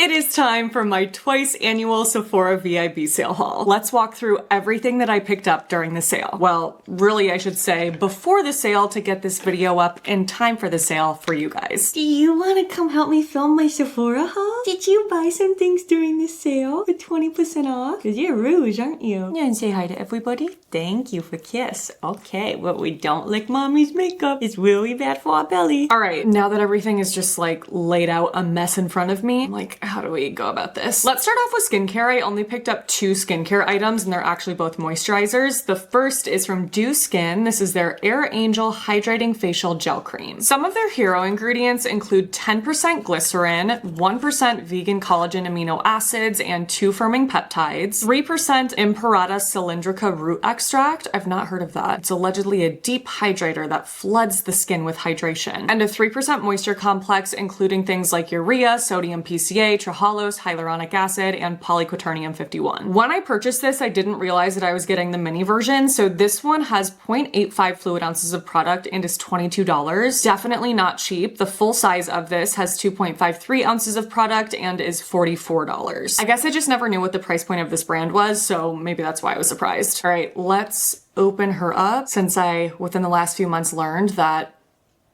It is time for my twice annual Sephora VIB sale haul. Let's walk through everything that I picked up during the sale. Well, really I should say before the sale to get this video up in time for the sale for you guys. Do you want to come help me film my Sephora haul? Did you buy some things during the sale for 20% off? Because you're rouge, aren't you? Yeah, and say hi to everybody. Thank you for kiss. Okay, but we don't lick mommy's makeup. It's really bad for our belly. All right, now that everything is just like laid out a mess in front of me, I'm like, how do we go about this? Let's start off with skincare. I only picked up 2 skincare items and they're actually both moisturizers. The first is from Dieux Skin. This is their Air Angel Hydrating Facial Gel Cream. Some of their hero ingredients include 10% glycerin, 1% vegan collagen amino acids, and 2 firming peptides, 3% Imperator cylindrica root extract. I've not heard of that. It's allegedly a deep hydrator that floods the skin with hydration, and a 3% moisture complex including things like urea, sodium PCA, trehalose, hyaluronic acid, and polyquaternium 51. When I purchased this, I didn't realize that I was getting the mini version, so this one has 0.85 fluid ounces of product and is $22. Definitely not cheap. The full size of this has 2.53 ounces of product and is $44. I guess I just never knew what the price point of this brand was, so maybe that's why I was surprised. All right, let's open her up, since I, within the last few months, learned that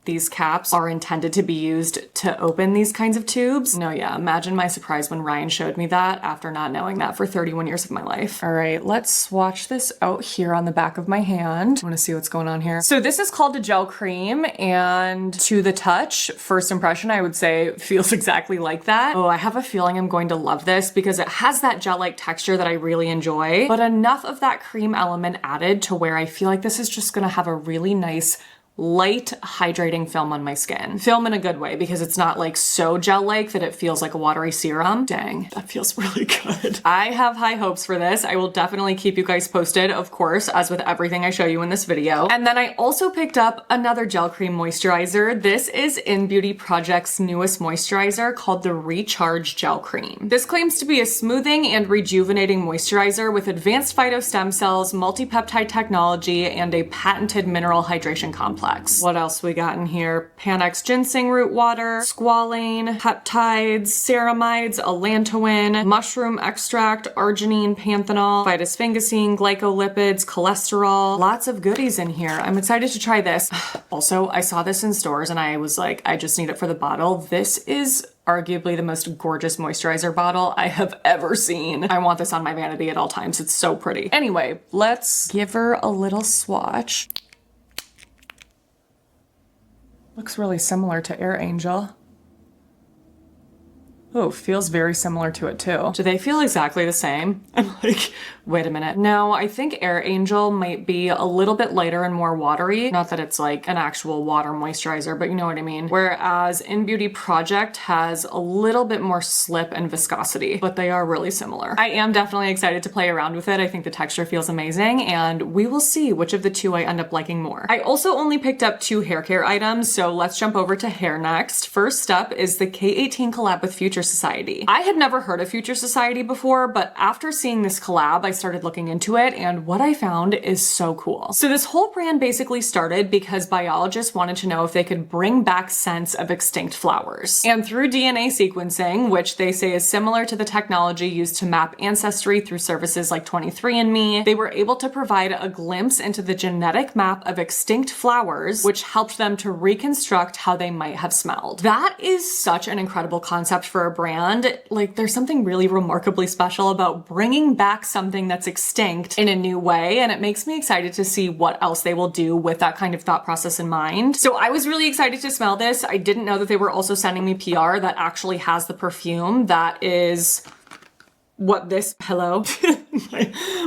these caps are intended to be used to open these kinds of tubes. No, yeah, imagine my surprise when Ryan showed me that after not knowing that for 31 years of my life. All right, let's swatch this out here on the back of my hand. I want to see what's going on here. So this is called a gel cream, and to the touch, first impression, I would say feels exactly like that. Oh, I have a feeling I'm going to love this because it has that gel-like texture that I really enjoy, but enough of that cream element added to where I feel like this is just gonna have a really nice light hydrating film on my skin. Film in a good way, because it's not like so gel-like that it feels like a watery serum. Dang, that feels really good. I have high hopes for this. I will definitely keep you guys posted, of course, as with everything I show you in this video. And then I also picked up another gel cream moisturizer. This is INNBEAUTY Project's newest moisturizer called the Recharge Gel Cream. This claims to be a smoothing and rejuvenating moisturizer with advanced phytostem cells, multi-peptide technology, and a patented mineral hydration complex. What else we got in here? Panax ginseng root water, squalane, peptides, ceramides, allantoin, mushroom extract, arginine, panthenol, phytosphingosine, glycolipids, cholesterol. Lots of goodies in here. I'm excited to try this. Also, I saw this in stores and I was like, I just need it for the bottle. This is arguably the most gorgeous moisturizer bottle I have ever seen. I want this on my vanity at all times. It's so pretty. Anyway, let's give her a little swatch. Looks really similar to Air Angel. Oh, feels very similar to it too. Do they feel exactly the same? I'm like, wait a minute. No, I think Air Angel might be a little bit lighter and more watery. Not that it's like an actual water moisturizer, but you know what I mean. Whereas INNBEAUTY Project has a little bit more slip and viscosity, but they are really similar. I am definitely excited to play around with it. I think the texture feels amazing, and we will see which of the 2 I end up liking more. I also only picked up 2 hair care items, so let's jump over to hair next. First up is the K18 collab with Future Society. I had never heard of Future Society before, but after seeing this collab, I started looking into it, and what I found is so cool. So this whole brand basically started because biologists wanted to know if they could bring back scents of extinct flowers. And through DNA sequencing, which they say is similar to the technology used to map ancestry through services like 23andMe, they were able to provide a glimpse into the genetic map of extinct flowers, which helped them to reconstruct how they might have smelled. That is such an incredible concept for a brand. Like, there's something really remarkably special about bringing back something that's extinct in a new way, and it makes me excited to see what else they will do with that kind of thought process in mind. So I was really excited to smell this. I didn't know that they were also sending me PR that actually has the perfume that is what this, hello?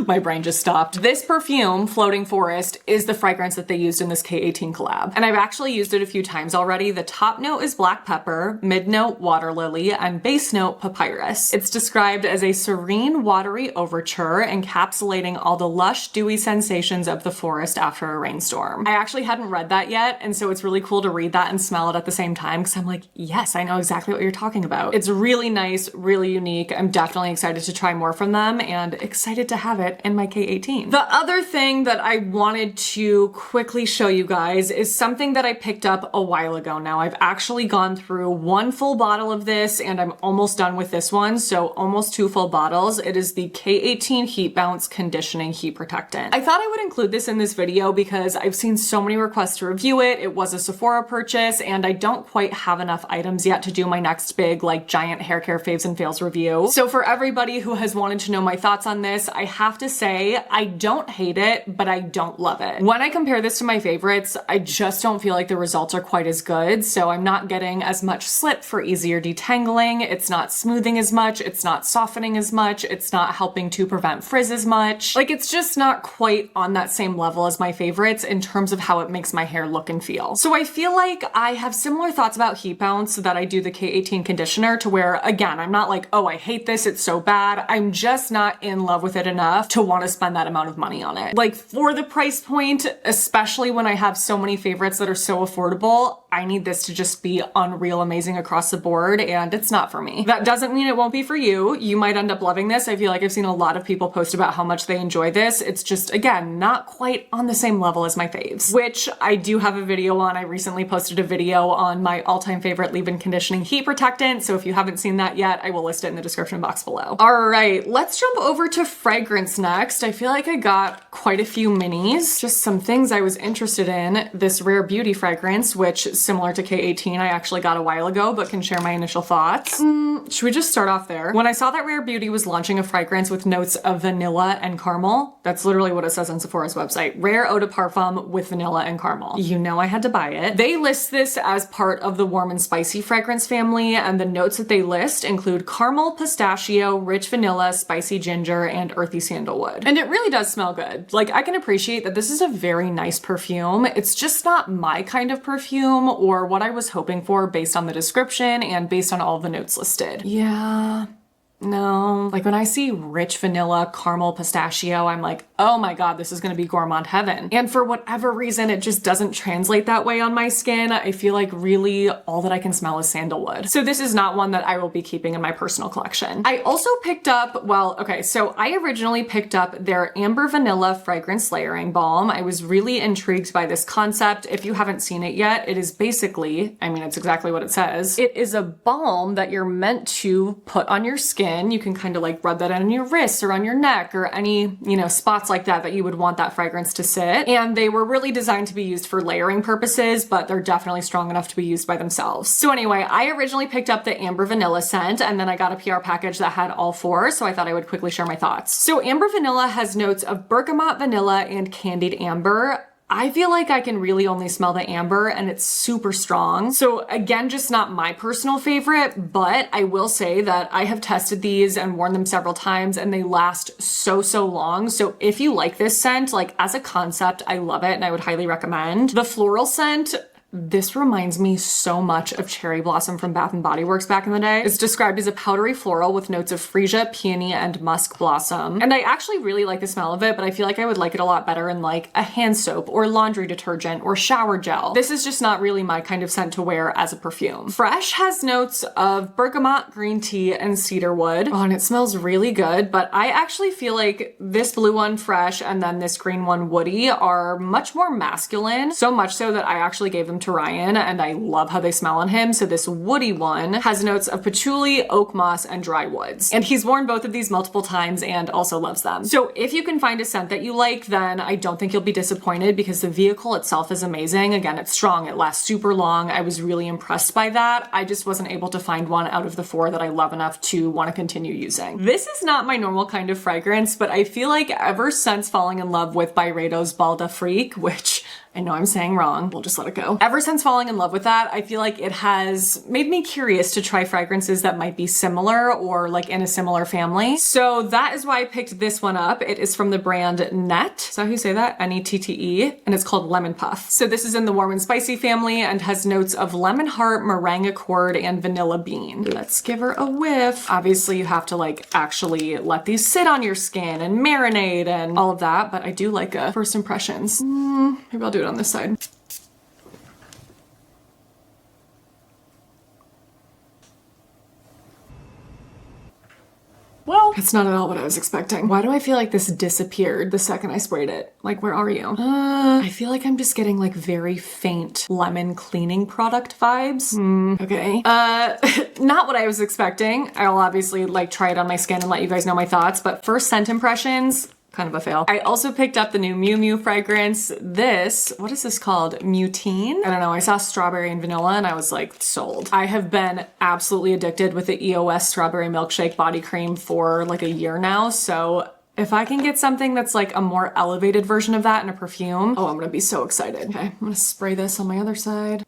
My brain just stopped. This perfume, Floating Forest, is the fragrance that they used in this K18 collab. And I've actually used it a few times already. The top note is black pepper, mid note water lily, and base note papyrus. It's described as a serene, watery overture, encapsulating all the lush, dewy sensations of the forest after a rainstorm. I actually hadn't read that yet, and so it's really cool to read that and smell it at the same time, because I'm like, yes, I know exactly what you're talking about. It's really nice, really unique. I'm definitely excited to try more from them and excited excited to have it in my K18. The other thing that I wanted to quickly show you guys is something that I picked up a while ago now. I've actually gone through one full bottle of this and I'm almost done with this one, so almost 2 full bottles. It is the K18 HeatBounce Conditioning Heat Protectant. I thought I would include this in this video because I've seen so many requests to review it. It was a Sephora purchase and I don't quite have enough items yet to do my next big like giant hair care faves and fails review. So for everybody who has wanted to know my thoughts on this, I have to say I don't hate it, but I don't love it. When I compare this to my favorites, I just don't feel like the results are quite as good. So I'm not getting as much slip for easier detangling. It's not smoothing as much. It's not softening as much. It's not helping to prevent frizz as much. Like it's just not quite on that same level as my favorites in terms of how it makes my hair look and feel. So I feel like I have similar thoughts about HeatBounce that I do the K18 conditioner, to where again, I'm not like, oh, I hate this, it's so bad. I'm just not in love with it enough to want to spend that amount of money on it. Like for the price point, especially when I have so many favorites that are so affordable, I need this to just be unreal amazing across the board, and it's not for me. That doesn't mean it won't be for you. You might end up loving this. I feel like I've seen a lot of people post about how much they enjoy this. It's just, again, not quite on the same level as my faves, which I do have a video on. I recently posted a video on my all-time favorite leave-in conditioning heat protectant, so if you haven't seen that yet, I will list it in the description box below. All right, let's jump over to fragrance next. I feel like I got quite a few minis, just some things I was interested in. This Rare Beauty fragrance, which similar to K18, I actually got a while ago, but can share my initial thoughts. Should we just start off there? When I saw that Rare Beauty was launching a fragrance with notes of vanilla and caramel, that's literally what it says on Sephora's website, Rare Eau de Parfum with vanilla and caramel. You know I had to buy it. They list this as part of the warm and spicy fragrance family, and the notes that they list include caramel, pistachio, rich vanilla, spicy ginger, and earthy sandalwood. And it really does smell good. Like, I can appreciate that this is a very nice perfume. It's just not my kind of perfume or what I was hoping for based on the description and based on all the notes listed. Yeah. No. Like when I see rich vanilla, caramel, pistachio, I'm like, oh my god, this is gonna be gourmand heaven. And for whatever reason, it just doesn't translate that way on my skin. I feel like really all that I can smell is sandalwood. So this is not one that I will be keeping in my personal collection. I also picked up, well, okay, so I originally picked up their Amber Vanilla Fragrance Layering Balm. I was really intrigued by this concept. If you haven't seen it yet, it is basically, I mean, it's exactly what it says. It is a balm that you're meant to put on your skin. You can kind of like rub that on your wrists or on your neck or any, you know, spots like that you would want that fragrance to sit. And they were really designed to be used for layering purposes, but they're definitely strong enough to be used by themselves. So anyway, I originally picked up the Amber Vanilla scent, and then I got a PR package that had all 4, so I thought I would quickly share my thoughts. So Amber Vanilla has notes of bergamot vanilla and candied amber. I feel like I can really only smell the amber and it's super strong. So again, just not my personal favorite, but I will say that I have tested these and worn them several times and they last so long. So if you like this scent, like as a concept, I love it and I would highly recommend. The floral scent, this reminds me so much of Cherry Blossom from Bath & Body Works back in the day. It's described as a powdery floral with notes of freesia, peony, and musk blossom. And I actually really like the smell of it, but I feel like I would like it a lot better in like a hand soap or laundry detergent or shower gel. This is just not really my kind of scent to wear as a perfume. Fresh has notes of bergamot, green tea, and cedarwood. Oh, and it smells really good, but I actually feel like this blue one, Fresh, and then this green one, Woody, are much more masculine. So much so that I actually gave them to Ryan and I love how they smell on him. So this Woody one has notes of patchouli, oak moss, and dry woods. And he's worn both of these multiple times and also loves them. So if you can find a scent that you like, then I don't think you'll be disappointed because the vehicle itself is amazing. Again, it's strong. It lasts super long. I was really impressed by that. I just wasn't able to find one out of the 4 that I love enough to want to continue using. This is not my normal kind of fragrance, but I feel like ever since falling in love with Byredo's Balda Freak, which I know I'm saying wrong, we'll just let it go. Ever since falling in love with that, I feel like it has made me curious to try fragrances that might be similar or like in a similar family. So that is why I picked this one up. It is from the brand Nette. Is that how you say that? Nette, and it's called Lemon Puff. So this is in the warm and spicy family and has notes of lemon heart, meringue accord, and vanilla bean. Let's give her a whiff. Obviously you have to like actually let these sit on your skin and marinate and all of that, but I do like a first impressions. Maybe I'll do it on this side. Well, that's not at all what I was expecting. Why do I feel like this disappeared the second I sprayed it? Like, where are you? I feel like I'm just getting like very faint lemon cleaning product vibes. Okay. Not what I was expecting. I'll obviously like try it on my skin and let you guys know my thoughts, but first scent impressions, kind of a fail. I also picked up the new Miu Miu fragrance. This, what is this called? Mutine? I don't know. I saw strawberry and vanilla and I was like sold. I have been absolutely addicted with the EOS strawberry milkshake body cream for like a year now. So if I can get something that's like a more elevated version of that in a perfume, oh, I'm gonna be so excited. Okay, I'm gonna spray this on my other side.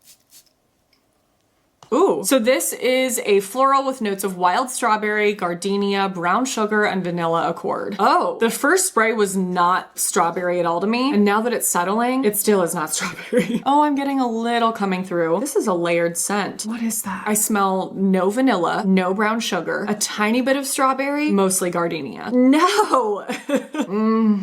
Ooh. So this is a floral with notes of wild strawberry, gardenia, brown sugar, and vanilla accord. Oh, the first spray was not strawberry at all to me. And now that it's settling, it still is not strawberry. Oh, I'm getting a little coming through. This is a layered scent. What is that? I smell no vanilla, no brown sugar, a tiny bit of strawberry, mostly gardenia. No!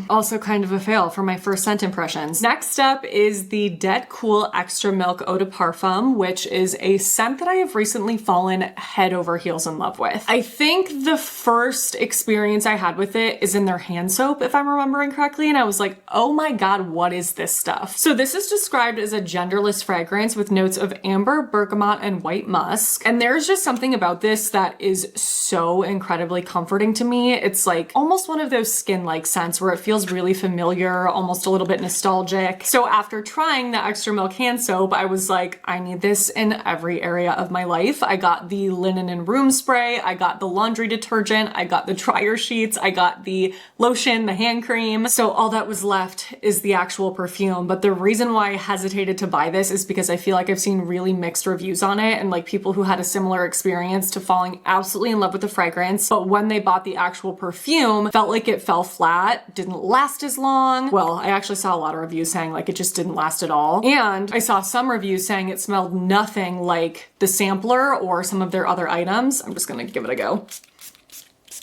Also kind of a fail for my first scent impressions. Next up is the DedCool Extra Milk Eau de Parfum, which is a scent that I have recently fallen head over heels in love with. I think the first experience I had with it is in their hand soap, if I'm remembering correctly, and I was like, oh my god, what is this stuff? So this is described as a genderless fragrance with notes of amber, bergamot, and white musk. And there's just something about this that is so incredibly comforting to me. It's like almost one of those skin-like scents where it feels really familiar, almost a little bit nostalgic. So after trying the Extra Milk hand soap, I was like, I need this in every area of my life. I got the linen and room spray, I got the laundry detergent, I got the dryer sheets, I got the lotion, the hand cream. So all that was left is the actual perfume. But the reason why I hesitated to buy this is because I feel like I've seen really mixed reviews on it and like people who had a similar experience to falling absolutely in love with the fragrance, but when they bought the actual perfume, felt like it fell flat, didn't last as long. Well, I actually saw a lot of reviews saying like it just didn't last at all. And I saw some reviews saying it smelled nothing like the sampler or some of their other items. I'm just gonna give it a go.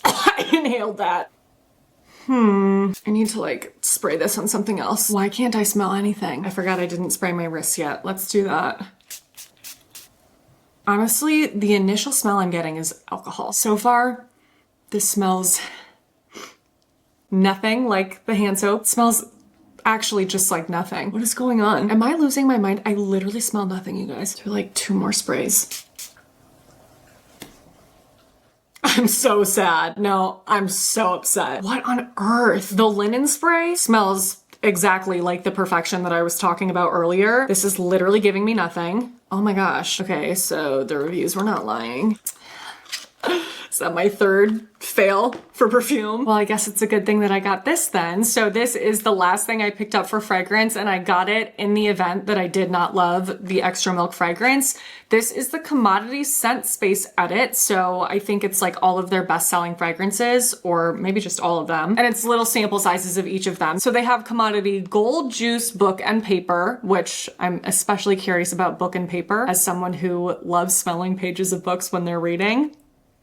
I inhaled that. I need to like spray this on something else. Why can't I smell anything? I forgot I didn't spray my wrists yet. Let's do that. Honestly, the initial smell I'm getting is alcohol. So far, this smells nothing like the hand soap. It smells actually just like nothing. What is going on? Am I losing my mind? I literally smell nothing, you guys. Do like 2 more sprays. I'm so sad. No, I'm so upset. What on earth? The linen spray smells exactly like the perfection that I was talking about earlier. This is literally giving me nothing. Oh my gosh. Okay, so the reviews were not lying. Is that my third fail for perfume? Well, I guess it's a good thing that I got this then. So this is the last thing I picked up for fragrance, and I got it in the event that I did not love the Extra Milk fragrance. This is the Commodity Scent Space Edit. So I think it's like all of their best-selling fragrances, or maybe just all of them. And it's little sample sizes of each of them. So they have Commodity Gold, Juice, Book, and Paper, which I'm especially curious about book and paper as someone who loves smelling pages of books when they're reading.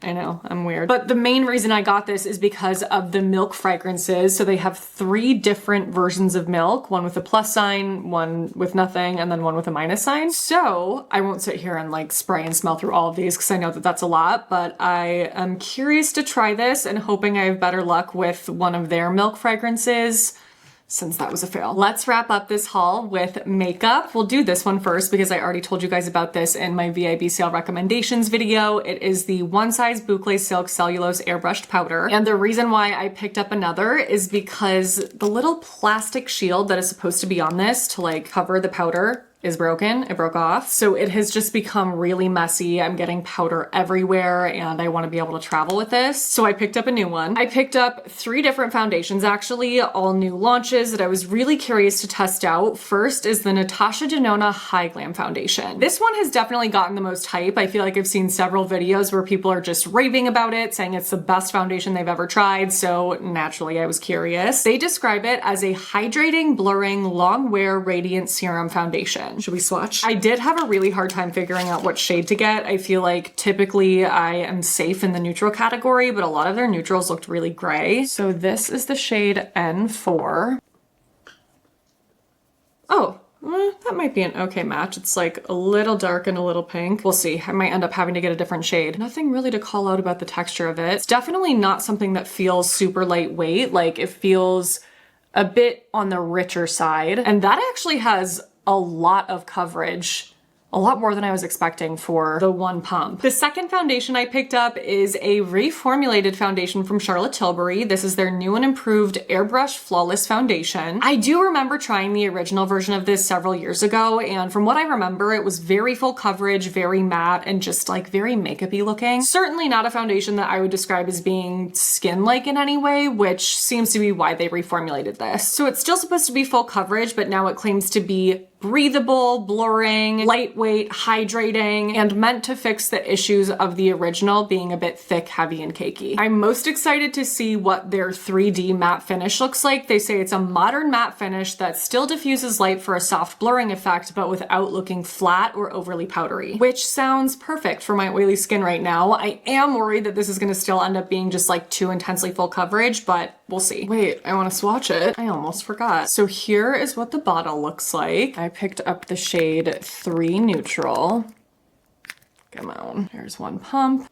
I know, I'm weird. But the main reason I got this is because of the milk fragrances. So they have 3 different versions of milk, one with a plus sign, one with nothing, and then one with a minus sign. So I won't sit here and like spray and smell through all of these because I know that that's a lot, but I am curious to try this and hoping I have better luck with one of their milk fragrances, since that was a fail. Let's wrap up this haul with makeup. We'll do this one first because I already told you guys about this in my VIB sale recommendations video. It is the One Size Bouclé Silk Cellulose Airbrushed Powder. And the reason why I picked up another is because the little plastic shield that is supposed to be on this to like cover the powder is broken. It broke off. So it has just become really messy. I'm getting powder everywhere and I want to be able to travel with this. So I picked up a new one. I picked up 3 different foundations actually, all new launches that I was really curious to test out. First is the Natasha Denona High Glam Foundation. This one has definitely gotten the most hype. I feel like I've seen several videos where people are just raving about it, saying it's the best foundation they've ever tried. So naturally I was curious. They describe it as a hydrating, blurring, long wear radiant serum foundation. Should we swatch? I did have a really hard time figuring out what shade to get. I feel like typically I am safe in the neutral category, but a lot of their neutrals looked really gray. So this is the shade N4. Oh, That might be an okay match. It's like a little dark and a little pink. We'll see. I might end up having to get a different shade. Nothing really to call out about the texture of it. It's definitely not something that feels super lightweight. Like it feels a bit on the richer side. And that actually has a lot of coverage. A lot more than I was expecting for the one pump. The second foundation I picked up is a reformulated foundation from Charlotte Tilbury. This is their new and improved Airbrush Flawless Foundation. I do remember trying the original version of this several years ago, and from what I remember, it was very full coverage, very matte, and just like very makeup-y looking. Certainly not a foundation that I would describe as being skin-like in any way, which seems to be why they reformulated this. So it's still supposed to be full coverage, but now it claims to be breathable, blurring, lightweight, hydrating, and meant to fix the issues of the original being a bit thick, heavy, and cakey. I'm most excited to see what their 3D matte finish looks like. They say it's a modern matte finish that still diffuses light for a soft blurring effect, but without looking flat or overly powdery, which sounds perfect for my oily skin right now. I am worried that this is gonna still end up being just like too intensely full coverage, but we'll see. Wait, I wanna swatch it. I almost forgot. So here is what the bottle looks like. I picked up the shade 3 Neutral. Come on, here's one pump.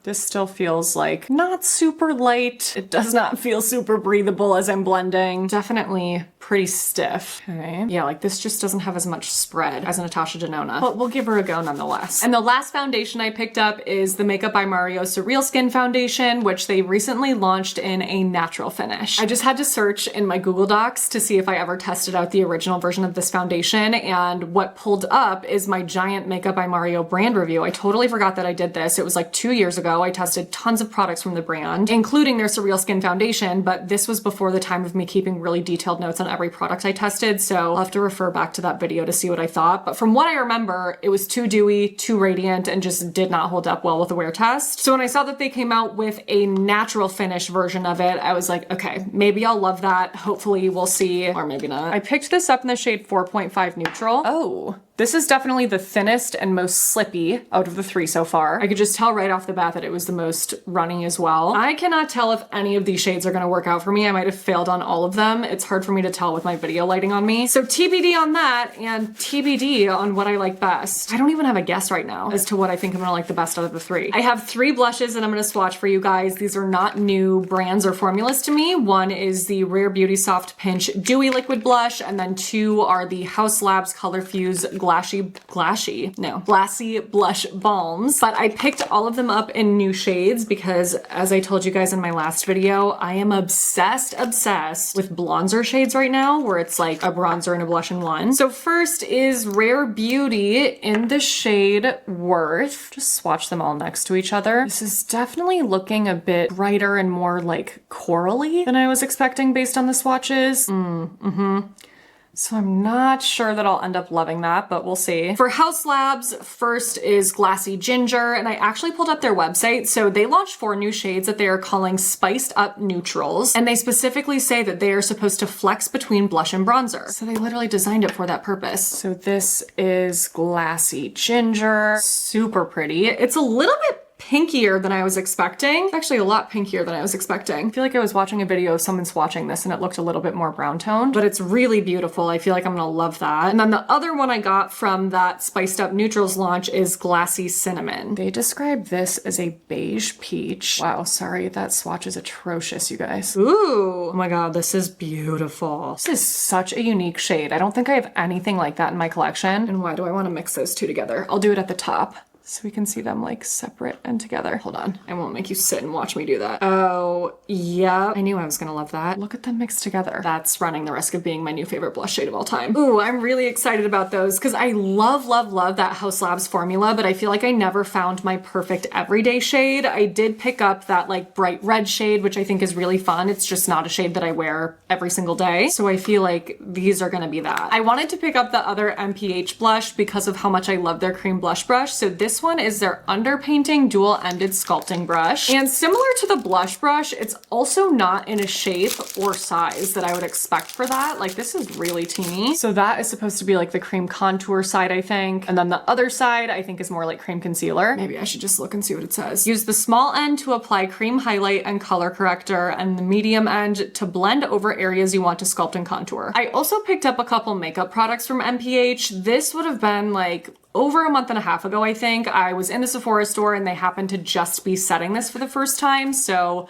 This still feels like not super light. It does not feel super breathable as I'm blending. Definitely pretty stiff. Okay. Yeah, like this just doesn't have as much spread as Natasha Denona, but we'll give her a go nonetheless. And the last foundation I picked up is the Makeup by Mario SurrealSkin foundation, which they recently launched in a natural finish. I just had to search in my Google Docs to see if I ever tested out the original version of this foundation, and what pulled up is my giant Makeup by Mario brand review. I totally forgot that I did this. It was like 2 years ago. I tested tons of products from the brand, including their SurrealSkin foundation, but this was before the time of me keeping really detailed notes on every product I tested, so I'll have to refer back to that video to see what I thought. But from what I remember, it was too dewy, too radiant, and just did not hold up well with the wear test. So when I saw that they came out with a natural finish version of it, I was like, okay, maybe I'll love that. Hopefully we'll see, or maybe not. I picked this up in the shade 4.5 Neutral. Oh. This is definitely the thinnest and most slippy out of the 3 so far. I could just tell right off the bat that it was the most runny as well. I cannot tell if any of these shades are gonna work out for me. I might have failed on all of them. It's hard for me to tell with my video lighting on me. So TBD on that, and TBD on what I like best. I don't even have a guess right now as to what I think I'm gonna like the best out of the 3. I have 3 blushes that I'm gonna swatch for you guys. These are not new brands or formulas to me. One is the Rare Beauty Soft Pinch Dewy Liquid Blush, and then 2 are the Haus Labs Color Fuse Glassy Blush Balms. But I picked all of them up in new shades because, as I told you guys in my last video, I am obsessed with bronzer shades right now, where it's like a bronzer and a blush in one. So first is Rare Beauty in the shade Worth. Just swatch them all next to each other. This is definitely looking a bit brighter and more like corally than I was expecting based on the swatches. So I'm not sure that I'll end up loving that, but we'll see. For Haus Labs, first is Glassy Ginger, and I actually pulled up their website. So they launched 4 new shades that they are calling Spiced Up Neutrals, and they specifically say that they are supposed to flex between blush and bronzer. So they literally designed it for that purpose. So this is Glassy Ginger, super pretty. It's a little bit pinkier than I was expecting. It's actually a lot pinkier than I was expecting. I feel like I was watching a video of someone swatching this and it looked a little bit more brown toned, but it's really beautiful. I feel like I'm gonna love that. And then the other one I got from that Spiced Up Neutrals launch is Glassy Cinnamon. They describe this as a beige peach. Wow, sorry, that swatch is atrocious, you guys. Ooh, oh my God, this is beautiful. This is such a unique shade. I don't think I have anything like that in my collection. And why do I wanna mix those 2 together? I'll do it at the top, so we can see them like separate and together. Hold on, I won't make you sit and watch me do that. Oh, yeah, I knew I was gonna love that. Look at them mixed together. That's running the risk of being my new favorite blush shade of all time. Ooh, I'm really excited about those because I love that Haus Labs formula, but I feel like I never found my perfect everyday shade. I did pick up that like bright red shade, which I think is really fun. It's just not a shade that I wear every single day. So I feel like these are gonna be that. I wanted to pick up the other m.ph blush because of how much I love their cream blush brush. So this this one is their Underpainting dual-ended sculpting brush. And similar to the blush brush, it's also not in a shape or size that I would expect for that. Like, this is really teeny. So that is supposed to be like the cream contour side, I think. And then the other side, I think, is more like cream concealer. Maybe I should just look and see what it says. Use the small end to apply cream highlight and color corrector, and the medium end to blend over areas you want to sculpt and contour. I also picked up a couple makeup products from m.ph. This would have been like over a month and a half ago, I think. I was in the Sephora store and they happened to just be setting this for the first time, so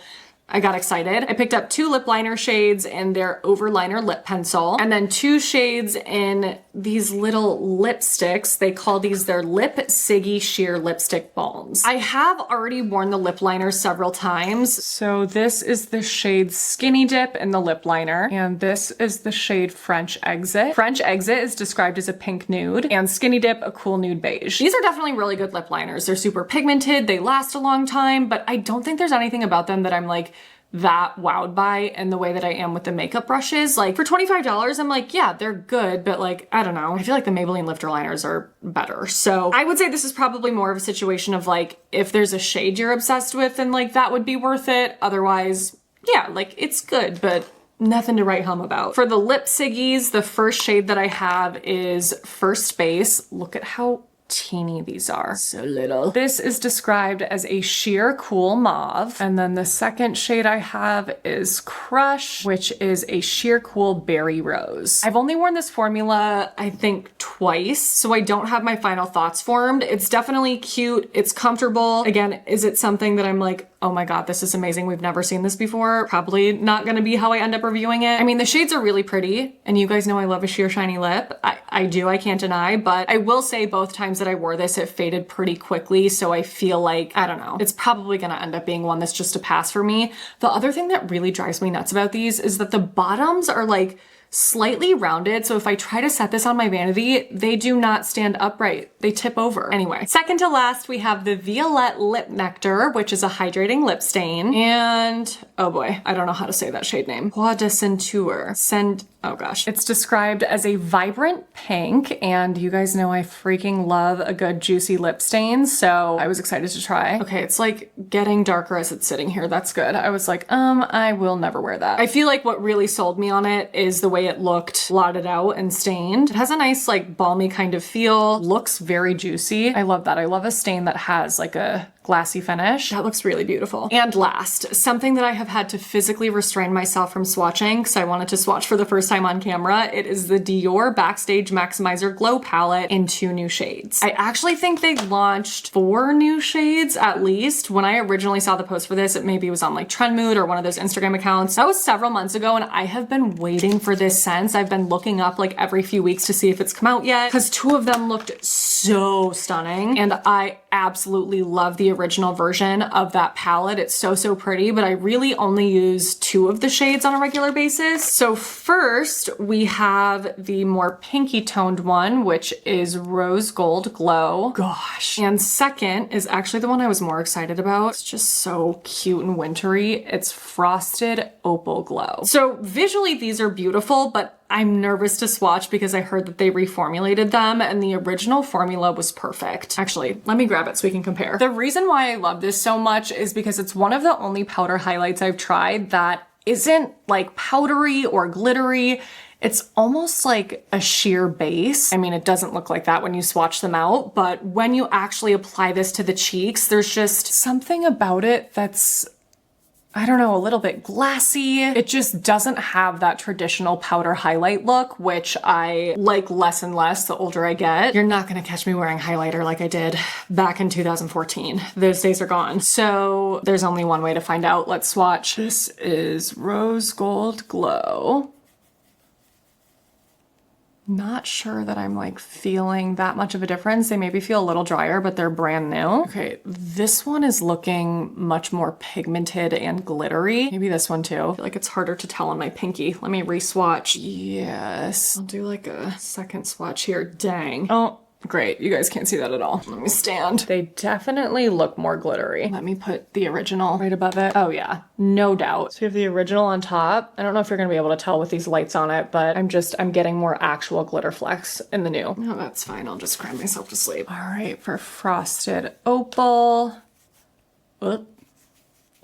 I got excited. I picked up 2 lip liner shades in their overliner lip pencil, and then 2 shades in these little lipsticks. They call these their Lip Ciggy Sheer Lipstick Balms. I have already worn the lip liner several times. So this is the shade Skinny Dip in the lip liner, and this is the shade French Exit. French Exit is described as a pink nude, and Skinny Dip a cool nude beige. These are definitely really good lip liners. They're super pigmented, they last a long time, but I don't think there's anything about them that I'm like that wowed by in the way that I am with the makeup brushes. Like, for $25, I'm like, yeah, they're good, but like, I don't know. I feel like the Maybelline lifter liners are better. So I would say this is probably more of a situation of like, if there's a shade you're obsessed with, then like that would be worth it. Otherwise, yeah, like it's good, but nothing to write home about. For the lip Ciggies, the first shade that I have is First Base. Look at how teeny these are. So little. This is described as a sheer cool mauve. And then the second shade I have is Crush, which is a sheer cool berry rose. I've only worn this formula, I think, twice, so I don't have my final thoughts formed. It's definitely cute. It's comfortable. Again, is it something that I'm like, oh my god, this is amazing, we've never seen this before? Probably not gonna be how I end up reviewing it. I mean, the shades are really pretty, and you guys know I love a sheer shiny lip. I do, I can't deny, but I will say both times that I wore this, it faded pretty quickly, so I feel like, I don't know, it's probably gonna end up being one that's just a pass for me. The other thing that really drives me nuts about these is that the bottoms are like slightly rounded, so if I try to set this on my vanity, they do not stand upright. They tip over. Anyway, second to last, we have the Violette Lip Nectar, which is a hydrating lip stain. And, oh boy, I don't know how to say that shade name. Pois de Ceinture. Oh gosh. It's described as a vibrant pink, and you guys know I freaking love a good juicy lip stain, so I was excited to try. Okay, it's like getting darker as it's sitting here. That's good. I was like, I will never wear that. I feel like what really sold me on it is the way it looked blotted out and stained. It has a nice like balmy kind of feel, looks very juicy. I love that. I love a stain that has like a glassy finish. That looks really beautiful. And last, something that I have had to physically restrain myself from swatching because I wanted to swatch for the first time on camera. It is the Dior Backstage Maximizer Glow Palette in 2 new shades. I actually think they launched 4 new shades at least. When I originally saw the post for this, it maybe was on like Trendmood or one of those Instagram accounts. That was several months ago, and I have been waiting for this since. I've been looking up like every few weeks to see if it's come out yet because 2 of them looked so stunning, and I absolutely love the original version of that palette. It's so pretty, but I really only use 2 of the shades on a regular basis. So first we have the more pinky toned one, which is Rose Gold Glow. Gosh. And second is actually the one I was more excited about. It's just so cute and wintry. It's Frosted Opal Glow. So visually these are beautiful, but I'm nervous to swatch because I heard that they reformulated them and the original formula was perfect. Actually, let me grab it so we can compare. The reason why I love this so much is because it's one of the only powder highlights I've tried that isn't like powdery or glittery. It's almost like a sheer base. I mean, it doesn't look like that when you swatch them out, but when you actually apply this to the cheeks, there's just something about it that's, I don't know, a little bit glassy. It just doesn't have that traditional powder highlight look, which I like less and less the older I get. You're not gonna catch me wearing highlighter like I did back in 2014. Those days are gone. So there's only one way to find out. Let's swatch. This is Rose Gold Glow. Not sure that I'm like feeling that much of a difference. They maybe feel a little drier, but they're brand new. Okay, this one is looking much more pigmented and glittery. Maybe this one too. I feel like it's harder to tell on my pinky. Let me re-swatch. Yes. I'll do like a second swatch here. Dang. Oh, Great, you guys can't see that at all. Let me stand. They definitely look more glittery. Let me put the original right above it. Oh yeah, no doubt. So we have the original on top. I don't know if you're gonna be able to tell with these lights on it, but I'm getting more actual glitter flecks in the new. No, that's fine, I'll just cry myself to sleep. All right, for Frosted Opal. Oop.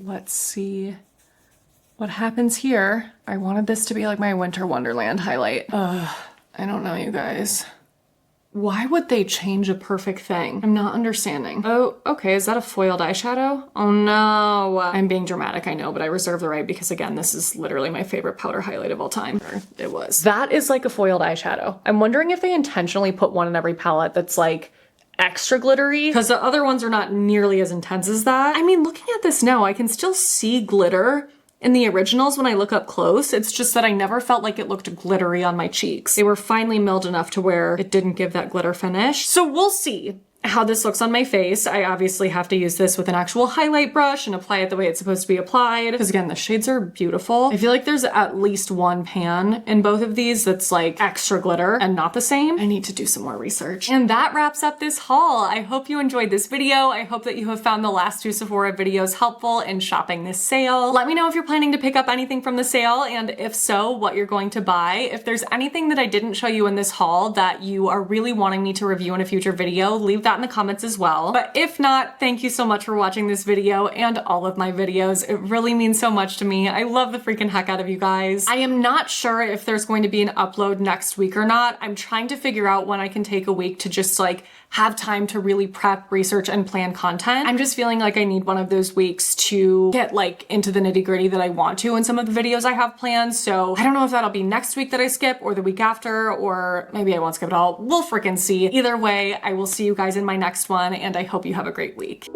Let's see what happens here. I wanted this to be like my Winter Wonderland highlight. I don't know, you guys. Why would they change a perfect thing? I'm not understanding. Oh, okay, is that a foiled eyeshadow? Oh no. I'm being dramatic, I know, but I reserve the right because again, this is literally my favorite powder highlight of all time. Or it was. That is like a foiled eyeshadow. I'm wondering if they intentionally put one in every palette that's like extra glittery, because the other ones are not nearly as intense as that. I mean, looking at this now, I can still see glitter in the originals when I look up close. It's just that I never felt like it looked glittery on my cheeks. They were finely milled enough to where it didn't give that glitter finish. So we'll see how this looks on my face. I obviously have to use this with an actual highlight brush and apply it the way it's supposed to be applied. Because again, the shades are beautiful. I feel like there's at least one pan in both of these that's like extra glitter and not the same. I need to do some more research. And that wraps up this haul. I hope you enjoyed this video. I hope that you have found the last 2 Sephora videos helpful in shopping this sale. Let me know if you're planning to pick up anything from the sale, and if so, what you're going to buy. If there's anything that I didn't show you in this haul that you are really wanting me to review in a future video, leave that in the comments as well. But if not, thank you so much for watching this video and all of my videos. It really means so much to me. I love the freaking heck out of you guys. I am not sure if there's going to be an upload next week or not. I'm trying to figure out when I can take a week to just like have time to really prep, research, and plan content. I'm just feeling like I need one of those weeks to get like into the nitty-gritty that I want to in some of the videos I have planned. So I don't know if that'll be next week that I skip or the week after, or maybe I won't skip it all. We'll freaking see. Either way, I will see you guys in my next one, and I hope you have a great week.